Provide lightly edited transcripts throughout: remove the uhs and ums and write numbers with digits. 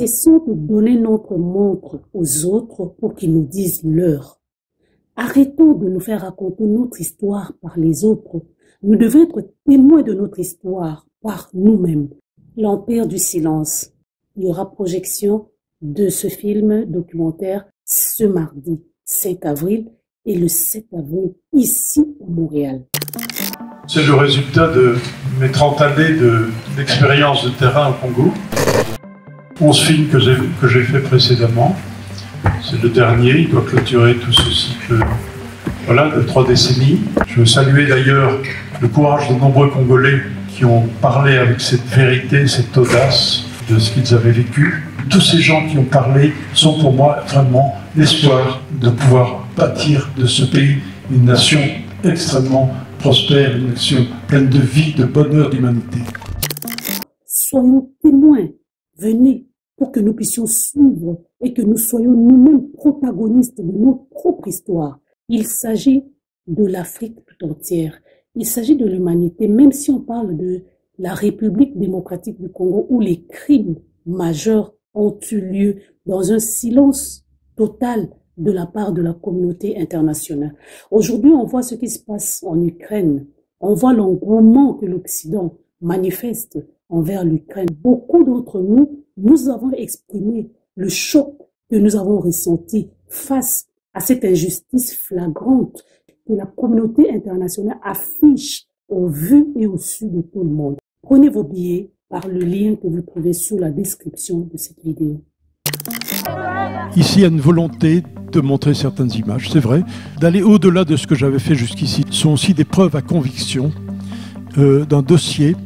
Cessons de donner notre montre aux autres pour qu'ils nous disent leur. Arrêtons de nous faire raconter notre histoire par les autres. Nous devons être témoins de notre histoire par nous-mêmes. L'Empire du silence. Il y aura projection de ce film documentaire ce mardi 5 avril et le 7 avril ici à Montréal. C'est le résultat de mes 30 années d'expérience de terrain au Congo. 11 films que j'ai fait précédemment. C'est le dernier, il doit clôturer tout ce cycle de 3 décennies. Je veux saluer d'ailleurs le courage de nombreux Congolais qui ont parlé avec cette vérité, cette audace de ce qu'ils avaient vécu. Tous ces gens qui ont parlé sont pour moi vraiment l'espoir de pouvoir bâtir de ce pays une nation extrêmement prospère, une nation pleine de vie, de bonheur, d'humanité. Soyons témoins, venez, pour que nous puissions suivre et que nous soyons nous-mêmes protagonistes de notre propre histoire. Il s'agit de l'Afrique tout entière. Il s'agit de l'humanité, même si on parle de la République démocratique du Congo où les crimes majeurs ont eu lieu dans un silence total de la part de la communauté internationale. Aujourd'hui, on voit ce qui se passe en Ukraine. On voit l'engouement que l'Occident manifeste envers l'Ukraine. Beaucoup d'entre nous, nous avons exprimé le choc que nous avons ressenti face à cette injustice flagrante que la communauté internationale affiche au vu et au su de tout le monde. Prenez vos billets par le lien que vous trouvez sous la description de cette vidéo. Ici, il y a une volonté de montrer certaines images, c'est vrai, d'aller au-delà de ce que j'avais fait jusqu'ici. Ce sont aussi des preuves à conviction d'un dossier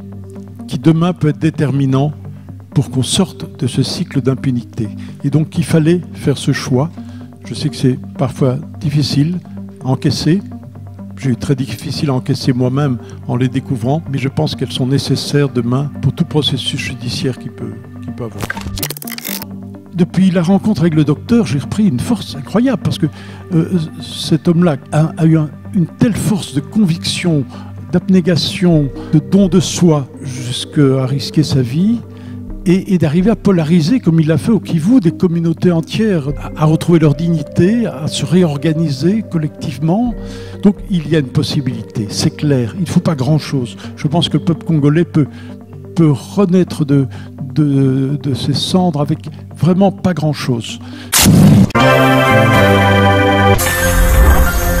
qui demain peut être déterminant pour qu'on sorte de ce cycle d'impunité. Et donc il fallait faire ce choix. Je sais que c'est parfois difficile à encaisser. J'ai eu très difficile à encaisser moi-même en les découvrant, mais je pense qu'elles sont nécessaires demain pour tout processus judiciaire qui peut avoir. Depuis la rencontre avec le docteur, j'ai repris une force incroyable parce que cet homme-là a eu une telle force de conviction, d'abnégation, de don de soi, jusqu'à risquer sa vie, et d'arriver à polariser, comme il l'a fait au Kivu, des communautés entières, à retrouver leur dignité, à se réorganiser collectivement. Donc il y a une possibilité, c'est clair, il ne faut pas grand-chose. Je pense que le peuple congolais peut renaître de ses cendres avec vraiment pas grand-chose.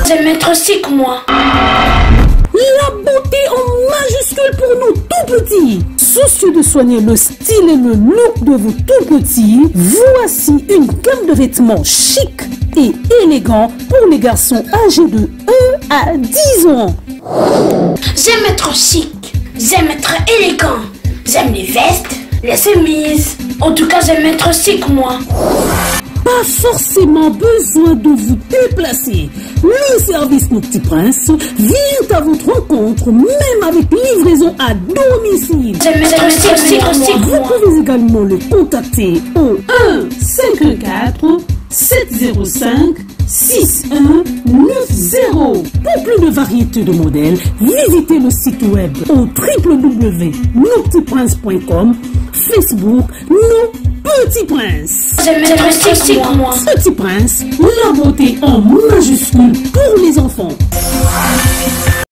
C'est Maître Sick, moi. La beauté en majuscule pour nous tout petits. Soucieux de soigner le style et le look de vous tout petits, voici une gamme de vêtements chic et élégants pour les garçons âgés de 1 à 10 ans. J'aime être chic, j'aime être élégant, j'aime les vestes, les chemises. En tout cas, j'aime être chic, moi. Pas forcément besoin de vous déplacer. Le service Nos Petits Princes vient à votre rencontre, même avec livraison à domicile. J'aime être chic, Vous pouvez également le contacter au 1-514 705 6190. Pour plus de variétés de modèles, visitez le site web au www.nospetitsprinces.com, Facebook Nos Petits Princes. J'aime être chic, moi. Petits Princes, la beauté en majuscule pour les enfants.